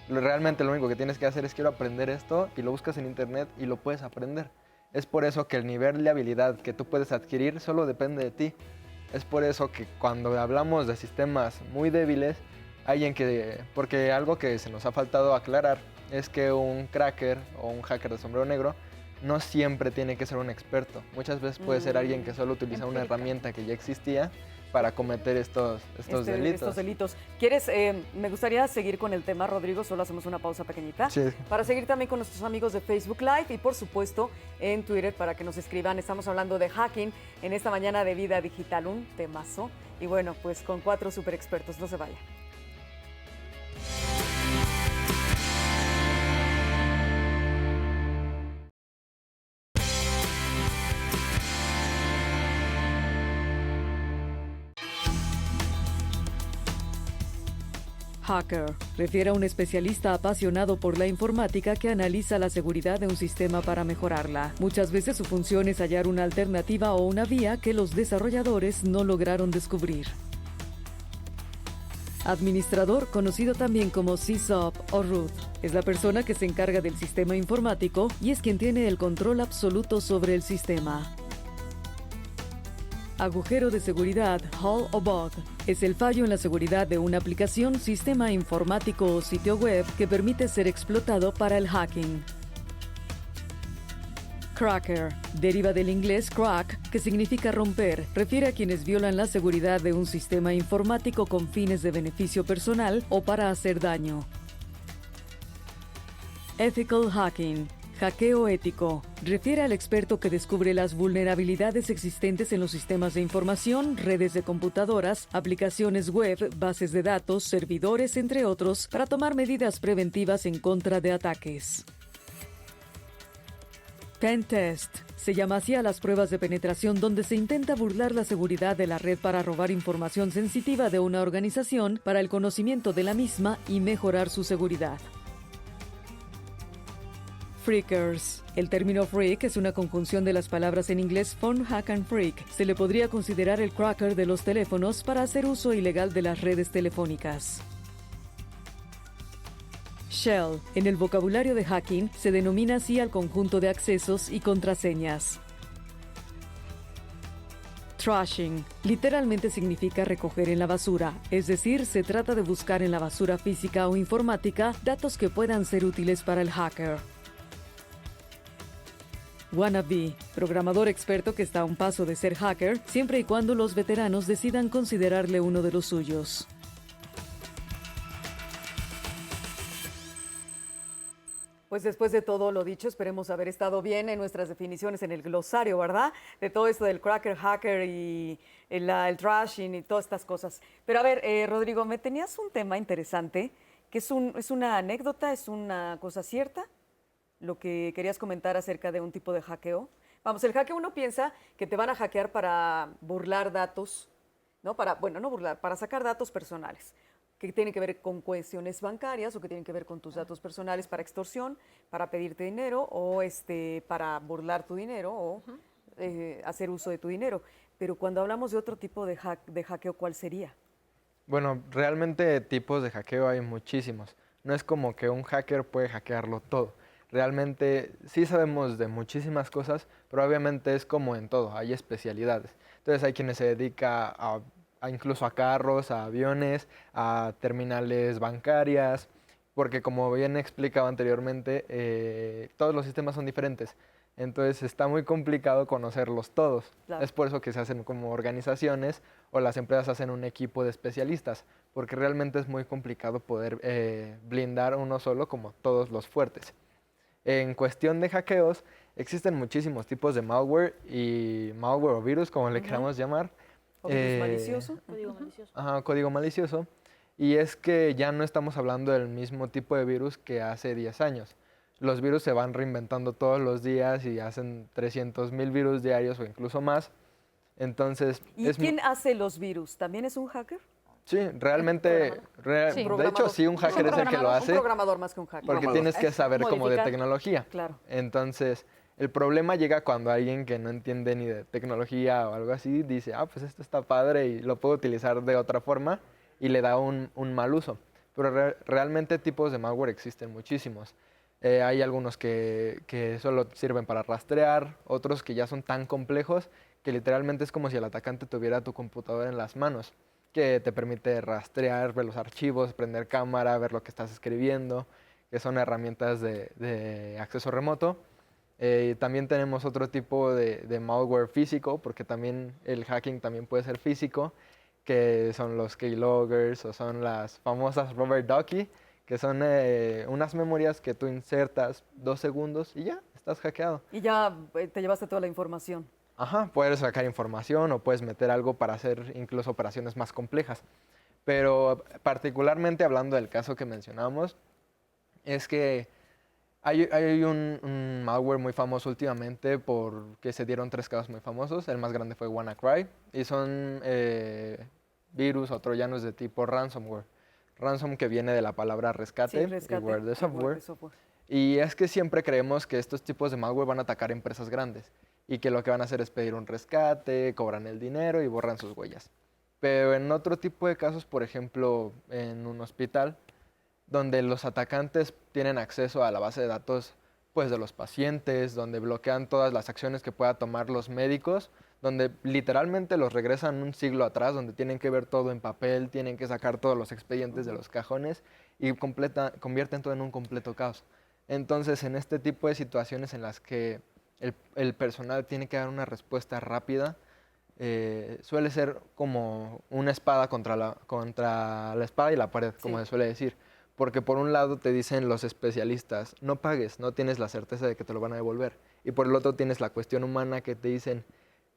Realmente lo único que tienes que hacer es quiero aprender esto y lo buscas en internet y lo puedes aprender. Es por eso que el nivel de habilidad que tú puedes adquirir solo depende de ti. Es por eso que cuando hablamos de sistemas muy débiles, porque algo que se nos ha faltado aclarar es que un cracker o un hacker de sombrero negro no siempre tiene que ser un experto. Muchas veces puede ser alguien que solo utiliza una herramienta que ya existía para cometer estos delitos. Me gustaría seguir con el tema, Rodrigo, solo hacemos una pausa pequeñita. Sí. Para seguir también con nuestros amigos de Facebook Live y por supuesto en Twitter para que nos escriban. Estamos hablando de hacking en esta mañana de Vida Digital, un temazo. Y bueno, pues con 4 super expertos, no se vaya. Hacker refiere a un especialista apasionado por la informática que analiza la seguridad de un sistema para mejorarla. Muchas veces su función es hallar una alternativa o una vía que los desarrolladores no lograron descubrir. Administrador, conocido también como sysop o root, es la persona que se encarga del sistema informático y es quien tiene el control absoluto sobre el sistema. Agujero de seguridad, hole o bug, es el fallo en la seguridad de una aplicación, sistema informático o sitio web que permite ser explotado para el hacking. Cracker, deriva del inglés crack, que significa romper, refiere a quienes violan la seguridad de un sistema informático con fines de beneficio personal o para hacer daño. Ethical hacking, hackeo ético, refiere al experto que descubre las vulnerabilidades existentes en los sistemas de información, redes de computadoras, aplicaciones web, bases de datos, servidores, entre otros, para tomar medidas preventivas en contra de ataques. Pen test. Se llama así a las pruebas de penetración donde se intenta burlar la seguridad de la red para robar información sensitiva de una organización para el conocimiento de la misma y mejorar su seguridad. Freakers. El término freak es una conjunción de las palabras en inglés phone hack and freak. Se le podría considerar el cracker de los teléfonos para hacer uso ilegal de las redes telefónicas. Shell, en el vocabulario de hacking, se denomina así al conjunto de accesos y contraseñas. Trashing, literalmente significa recoger en la basura, es decir, se trata de buscar en la basura física o informática datos que puedan ser útiles para el hacker. Wannabe, programador experto que está a un paso de ser hacker, siempre y cuando los veteranos decidan considerarle uno de los suyos. Pues después de todo lo dicho, esperemos haber estado bien en nuestras definiciones en el glosario, ¿verdad? De todo esto del cracker, hacker y el trashing y todas estas cosas. Pero a ver, Rodrigo, me tenías un tema interesante, que es una anécdota, es una cosa cierta, lo que querías comentar acerca de un tipo de hackeo. Vamos, el hackeo uno piensa que te van a hackear para burlar datos, ¿no? No burlar, para sacar datos personales, que tienen que ver con cuestiones bancarias o que tienen que ver con tus datos personales para extorsión, para pedirte dinero o para burlar tu dinero o hacer uso de tu dinero. Pero cuando hablamos de otro tipo de hackeo, ¿cuál sería? Bueno, realmente tipos de hackeo hay muchísimos. No es como que un hacker puede hackearlo todo. Realmente sí sabemos de muchísimas cosas, pero obviamente es como en todo, hay especialidades. Entonces hay quienes se dedican incluso a carros, a aviones, a terminales bancarias, porque como bien explicaba anteriormente, todos los sistemas son diferentes. Entonces está muy complicado conocerlos todos. Claro. Es por eso que se hacen como organizaciones o las empresas hacen un equipo de especialistas, porque realmente es muy complicado poder blindar uno solo como todos los fuertes. En cuestión de hackeos, existen muchísimos tipos de malware o virus, como le queramos llamar. ¿O virus malicioso? Código malicioso. Ajá, código malicioso. Y es que ya no estamos hablando del mismo tipo de virus que hace 10 años. Los virus se van reinventando todos los días y hacen 300,000 virus diarios o incluso más. Entonces, ¿Y quién hace los virus? ¿También es un hacker? Sí, realmente, de hecho sí, un hacker es el que lo hace. Un programador más que un hacker. Porque tienes que saber como de tecnología. Claro. Entonces, el problema llega cuando alguien que no entiende ni de tecnología o algo así dice, pues esto está padre y lo puedo utilizar de otra forma y le da un mal uso. Pero realmente tipos de malware existen muchísimos. Hay algunos que solo sirven para rastrear, otros que ya son tan complejos que literalmente es como si el atacante tuviera tu computadora en las manos, que te permite rastrear, ver los archivos, prender cámara, ver lo que estás escribiendo, que son herramientas de acceso remoto. También tenemos otro tipo de malware físico, porque también el hacking también puede ser físico, que son los keyloggers o son las famosas Rubber Ducky, que son unas memorias que tú insertas 2 segundos y ya, estás hackeado. Y ya te llevaste toda la información. Ajá, puedes sacar información o puedes meter algo para hacer incluso operaciones más complejas. Pero particularmente hablando del caso que mencionamos, es que hay un malware muy famoso últimamente porque se dieron 3 casos muy famosos. El más grande fue WannaCry y son virus o troyanos de tipo ransomware. Ransom que viene de la palabra rescate, y ware de software. Y es que siempre creemos que estos tipos de malware van a atacar empresas grandes y que lo que van a hacer es pedir un rescate, cobran el dinero y borran sus huellas. Pero en otro tipo de casos, por ejemplo, en un hospital, donde los atacantes tienen acceso a la base de datos pues, de los pacientes, donde bloquean todas las acciones que puedan tomar los médicos, donde literalmente los regresan un siglo atrás, donde tienen que ver todo en papel, tienen que sacar todos los expedientes de los cajones y convierten todo en un completo caos. Entonces, en este tipo de situaciones en las que el personal tiene que dar una respuesta rápida, suele ser como una espada contra la espada y la pared, como se suele decir. Porque por un lado te dicen los especialistas, no pagues, no tienes la certeza de que te lo van a devolver. Y por el otro tienes la cuestión humana que te dicen,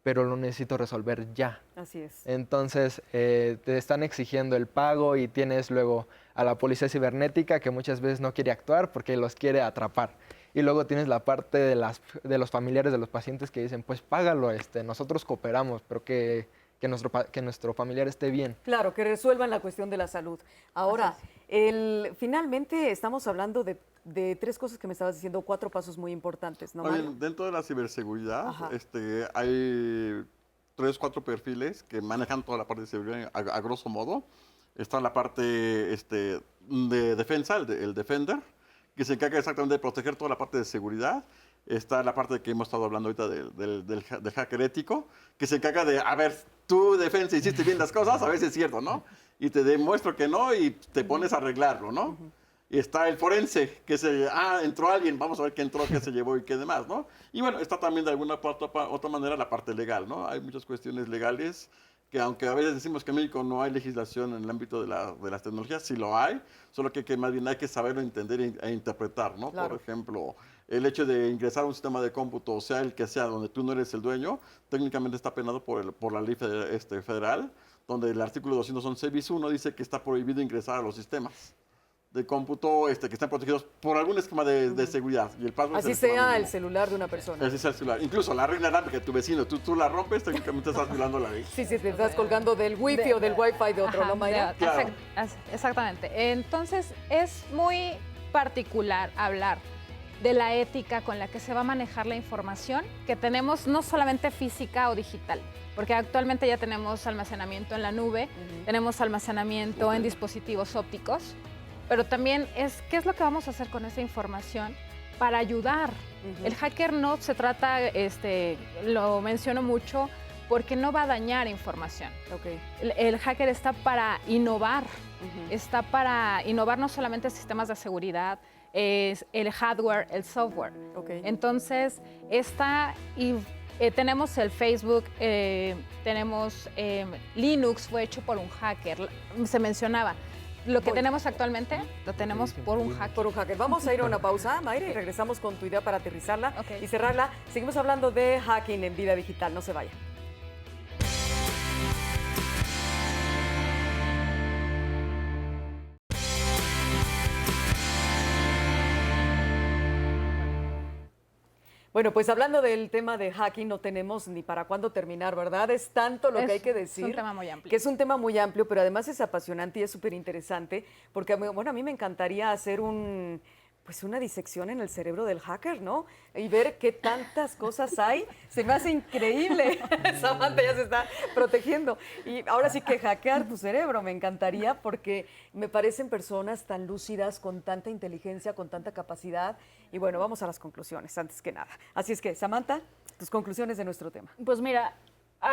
pero lo necesito resolver ya. Así es. Entonces te están exigiendo el pago y tienes luego a la policía cibernética que muchas veces no quiere actuar porque los quiere atrapar. Y luego tienes la parte de los familiares de los pacientes que dicen, pues págalo, nosotros cooperamos, pero que nuestro familiar esté bien. Claro, que resuelvan la cuestión de la salud. Ahora, finalmente estamos hablando de 3 cosas que me estabas diciendo, 4 pasos muy importantes, ¿no? Oye, dentro de la ciberseguridad, hay 3, 4 perfiles que manejan toda la parte de seguridad a grosso modo. Está la parte de defensa, el Defender, que se encarga exactamente de proteger toda la parte de seguridad. Está la parte que hemos estado hablando ahorita del hacker ético, que se encarga de, a ver, tú defensa, hiciste bien las cosas, a veces es cierto, ¿no? Y te demuestro que no y te pones a arreglarlo, ¿no? Y está el forense, que entró alguien, vamos a ver qué entró, qué se llevó y qué demás, ¿no? Y bueno, está también de alguna otra manera la parte legal, ¿no? Hay muchas cuestiones legales que aunque a veces decimos que en México no hay legislación en el ámbito de las tecnologías, sí lo hay, solo que más bien hay que saberlo entender e interpretar, ¿no? Claro. Por ejemplo, el hecho de ingresar a un sistema de cómputo, sea el que sea, donde tú no eres el dueño, técnicamente está penado por la ley federal, donde el artículo 211 bis 1 dice que está prohibido ingresar a los sistemas de cómputo que están protegidos por algún esquema de seguridad. Y el password así sea el celular de una persona. Así sea el celular. Incluso la regla alarme que tu vecino, tú la rompes, técnicamente estás violando la ley. Sí, te estás colgando del wifi o del wifi de otro, ¿no, Mayra? Claro. Exactamente. Entonces, es muy particular hablar de la ética con la que se va a manejar la información que tenemos, no solamente física o digital, porque actualmente ya tenemos almacenamiento en la nube, tenemos almacenamiento en dispositivos ópticos, pero también qué es lo que vamos a hacer con esa información para ayudar. El hacker no se trata, lo menciono mucho, porque no va a dañar información. El hacker está para innovar, está para innovar no solamente sistemas de seguridad, es el hardware, el software. Entonces, tenemos el Facebook, tenemos Linux, fue hecho por un hacker, se mencionaba. Lo que tenemos actualmente, lo tenemos por un hacker. Por un hacker. Vamos a ir a una pausa, Mayra, y regresamos con tu idea para aterrizarla y cerrarla. Seguimos hablando de hacking en Vida Digital, no se vaya. Bueno, pues hablando del tema de hacking, no tenemos ni para cuándo terminar, ¿verdad? Es tanto lo que hay que decir. Es un tema muy amplio. Que es un tema muy amplio, pero además es apasionante y es súper interesante, porque, bueno, a mí me encantaría hacer una disección en el cerebro del hacker, ¿no? Y ver qué tantas cosas hay. Se me hace increíble. Samantha ya se está protegiendo. Y ahora sí que hackear tu cerebro me encantaría, porque me parecen personas tan lúcidas, con tanta inteligencia, con tanta capacidad. Y bueno, vamos a las conclusiones, antes que nada. Así es que, Samantha, tus conclusiones de nuestro tema. Pues mira,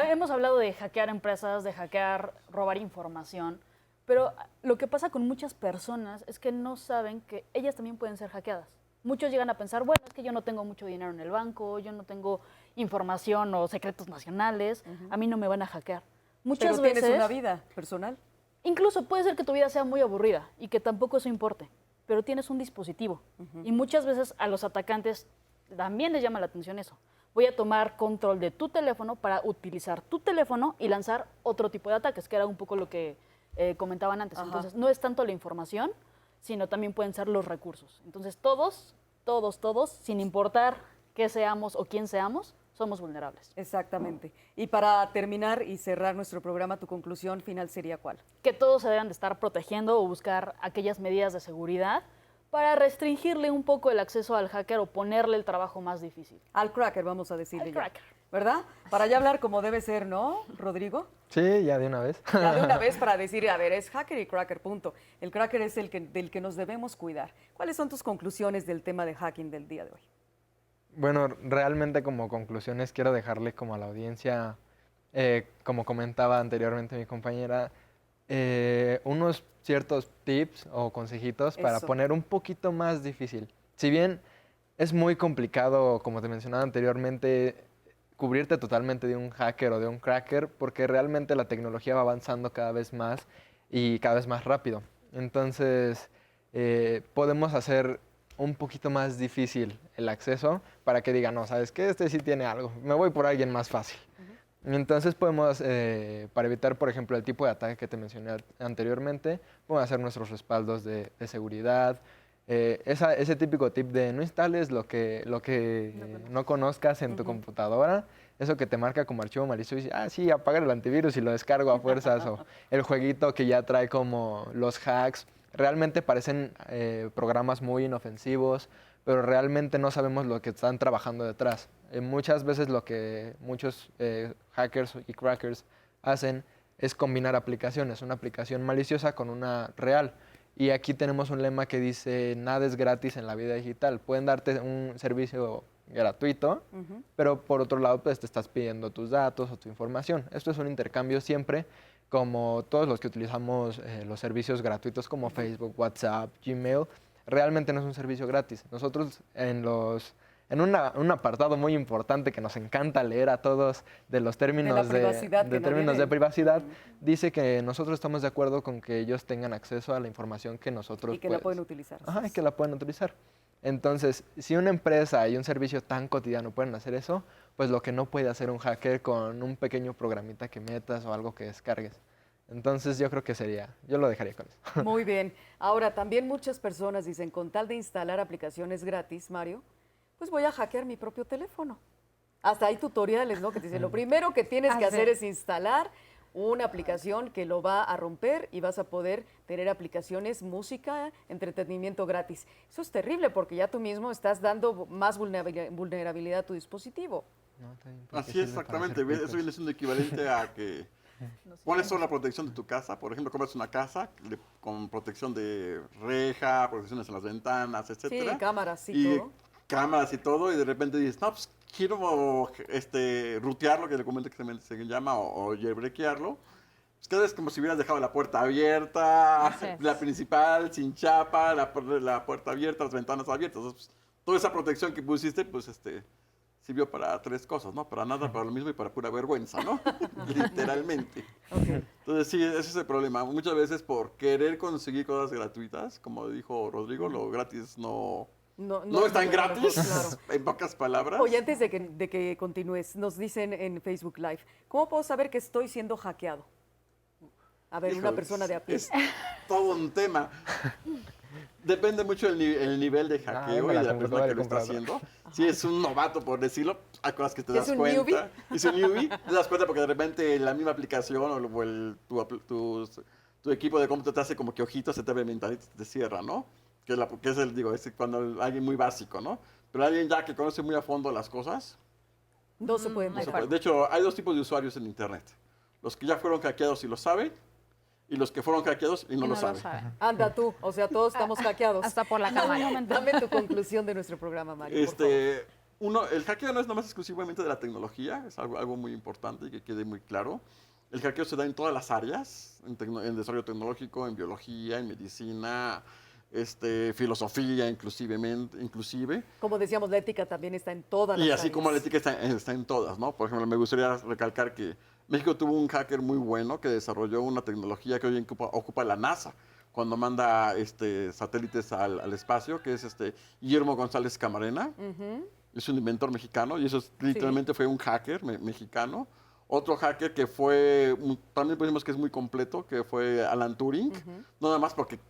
hemos hablado de hackear empresas, de hackear, robar información, pero lo que pasa con muchas personas es que no saben que ellas también pueden ser hackeadas. Muchos llegan a pensar, bueno, es que yo no tengo mucho dinero en el banco, yo no tengo información o secretos nacionales, a mí no me van a hackear. Muchas veces tienes una vida personal. Incluso puede ser que tu vida sea muy aburrida y que tampoco eso importe, pero tienes un dispositivo. Y muchas veces a los atacantes también les llama la atención eso. Voy a tomar control de tu teléfono para utilizar tu teléfono y lanzar otro tipo de ataques, que era un poco lo que comentaban antes. Entonces, no es tanto la información, sino también pueden ser los recursos. Entonces, todos, sin importar qué seamos o quién seamos, somos vulnerables. Exactamente. Y para terminar y cerrar nuestro programa, tu conclusión final sería ¿cuál? Que todos se deben de estar protegiendo o buscar aquellas medidas de seguridad para restringirle un poco el acceso al hacker o ponerle el trabajo más difícil. Al cracker, vamos a decirle ya. ¿verdad? Para ya hablar como debe ser, ¿no, Rodrigo? Sí, ya de una vez. Ya de una vez para decir, a ver, es hacker y cracker, punto. El cracker es del que nos debemos cuidar. ¿Cuáles son tus conclusiones del tema de hacking del día de hoy? Bueno, realmente como conclusiones quiero dejarle como a la audiencia, como comentaba anteriormente mi compañera, unos ciertos tips o consejitos para poner un poquito más difícil. Si bien es muy complicado, como te mencionaba anteriormente, cubrirte totalmente de un hacker o de un cracker, porque realmente la tecnología va avanzando cada vez más y cada vez más rápido. Entonces, podemos hacer un poquito más difícil el acceso para que digan, no, ¿sabes qué? Este sí tiene algo, me voy por alguien más fácil. Entonces podemos, para evitar, por ejemplo, el tipo de ataque que te mencioné anteriormente, podemos hacer nuestros respaldos de seguridad. Ese típico tip de no instales lo que no conozcas en tu computadora, eso que te marca como archivo malicioso y dices, sí, apagar el antivirus y lo descargo a fuerzas, o el jueguito que ya trae como los hacks. Realmente parecen programas muy inofensivos, pero realmente no sabemos lo que están trabajando detrás. Muchas veces lo que muchos hackers y crackers hacen es combinar aplicaciones, una aplicación maliciosa con una real. Y aquí tenemos un lema que dice, nada es gratis en la vida digital. Pueden darte un servicio gratuito, pero por otro lado pues te estás pidiendo tus datos o tu información. Esto es un intercambio siempre, como todos los que utilizamos los servicios gratuitos como Facebook, WhatsApp, Gmail. Realmente no es un servicio gratis. Nosotros en un apartado muy importante que nos encanta leer a todos de los términos de privacidad, dice que nosotros estamos de acuerdo con que ellos tengan acceso a la información que nosotros... Y que la pueden utilizar. Ajá, y que la pueden utilizar. Entonces, si una empresa y un servicio tan cotidiano pueden hacer eso, pues lo que no puede hacer un hacker con un pequeño programita que metas o algo que descargues. Entonces yo creo que yo lo dejaría con eso. Muy bien. Ahora, también muchas personas dicen, con tal de instalar aplicaciones gratis, Mario, pues voy a hackear mi propio teléfono. Hasta hay tutoriales, ¿no? Que te dicen, lo primero que tienes que hacer es instalar una aplicación que lo va a romper y vas a poder tener aplicaciones, música, entretenimiento gratis. Eso es terrible porque ya tú mismo estás dando más vulnerabilidad a tu dispositivo. Así es, exactamente. Eso viene siendo equivalente a que pones toda la protección de tu casa. Por ejemplo, compras una casa con protección de reja, protecciones en las ventanas, etcétera. Sí, cámaras y todo. Cámaras y todo, y de repente dices, no, pues quiero rutearlo, que le comento que se llama, o jailbreakearlo. Pues cada vez como si hubieras dejado la puerta abierta, la principal sin chapa, la puerta abierta, las ventanas abiertas. Entonces, pues, toda esa protección que pusiste, pues sirvió para tres cosas, ¿no? Para nada, para lo mismo y para pura vergüenza, ¿no? Literalmente. Entonces, sí, ese es el problema. Muchas veces por querer conseguir cosas gratuitas, como dijo Rodrigo, lo gratis no es tan gratis, claro. En pocas palabras. Oye, antes de que continúes, nos dicen en Facebook Live, ¿cómo puedo saber que estoy siendo hackeado? A ver, una persona de a pie. Es todo un tema. Depende mucho el nivel de hackeo y de la persona que lo está haciendo. Si es un novato, por decirlo, hay cosas que te das cuenta. Newbie? Es un newbie, te das cuenta porque de repente la misma aplicación o tu equipo de cómputo te hace como que ojitos, se te abre ventanita y te cierra, ¿no? Que es cuando alguien muy básico, ¿no? Pero alguien ya que conoce muy a fondo las cosas. No se pueden dejar. De hecho, hay dos tipos de usuarios en Internet. Los que ya fueron hackeados y lo saben, y los que fueron hackeados y no lo saben. Anda tú, o sea, todos estamos hackeados. Hasta por la cámara. Dame tu conclusión de nuestro programa, Mario, el hackeo no es nada más exclusivamente de la tecnología, es algo muy importante y que quede muy claro. El hackeo se da en todas las áreas, en desarrollo tecnológico, en biología, en medicina, filosofía inclusive. Como decíamos, la ética también está en todas las áreas. Y así áreas. Como la ética está en todas, ¿no? Por ejemplo, me gustaría recalcar que México tuvo un hacker muy bueno que desarrolló una tecnología que hoy ocupa la NASA cuando manda satélites al espacio, que es Guillermo González Camarena. Es un inventor mexicano y eso literalmente fue un hacker mexicano. Otro hacker que también decimos que es muy completo, que fue Alan Turing, no nada más porque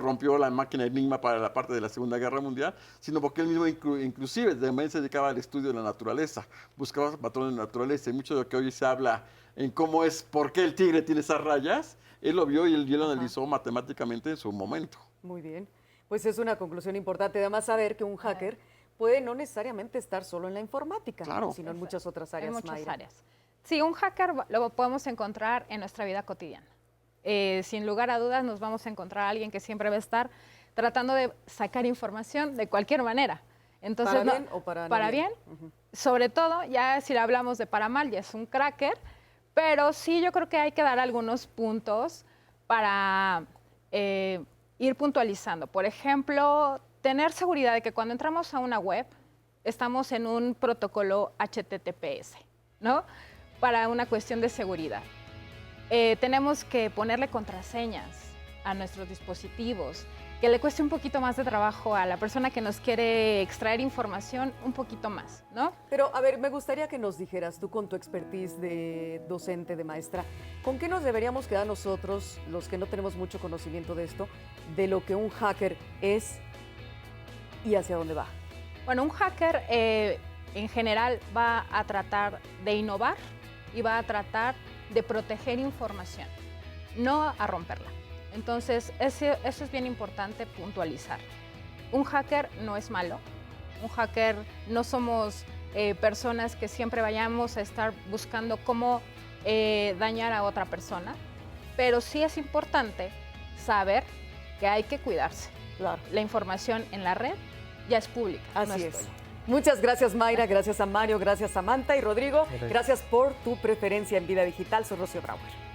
rompió la máquina Enigma para la parte de la Segunda Guerra Mundial, sino porque él mismo inclusive también se dedicaba al estudio de la naturaleza, buscaba patrones de la naturaleza, y mucho de lo que hoy se habla en por qué el tigre tiene esas rayas, él lo vio y él lo analizó matemáticamente en su momento. Muy bien, pues es una conclusión importante, además saber que un hacker puede no necesariamente estar solo en la informática, Claro. sino en muchas otras áreas, En muchas Mayra. áreas. Sí, un hacker lo podemos encontrar en nuestra vida cotidiana. Sin lugar a dudas nos vamos a encontrar a alguien que siempre va a estar tratando de sacar información de cualquier manera. Entonces, ¿Para bien o para no para bien? bien? Sobre todo, ya si hablamos de para mal, ya es un cracker, pero sí yo creo que hay que dar algunos puntos para ir puntualizando. Por ejemplo, tener seguridad de que cuando entramos a una web, estamos en un protocolo HTTPS, ¿no? Para una cuestión de seguridad. Tenemos que ponerle contraseñas a nuestros dispositivos, que le cueste un poquito más de trabajo a la persona que nos quiere extraer información, un poquito más, ¿no? Pero, a ver, me gustaría que nos dijeras, tú con tu expertise de docente, de maestra, ¿con qué nos deberíamos quedar nosotros, los que no tenemos mucho conocimiento de esto, de lo que un hacker es y hacia dónde va? Bueno, un hacker en general va a tratar de innovar y va a tratar de proteger información, no a romperla. Entonces, eso es bien importante puntualizar. Un hacker no es malo. Un hacker no somos personas que siempre vayamos a estar buscando cómo dañar a otra persona, pero sí es importante saber que hay que cuidarse. Claro. La información en la red ya es pública. Así es. Muchas gracias, Mayra, gracias a Mario, gracias a Samantha y Rodrigo. Gracias por tu preferencia en Vida Digital. Soy Rocío Brauer.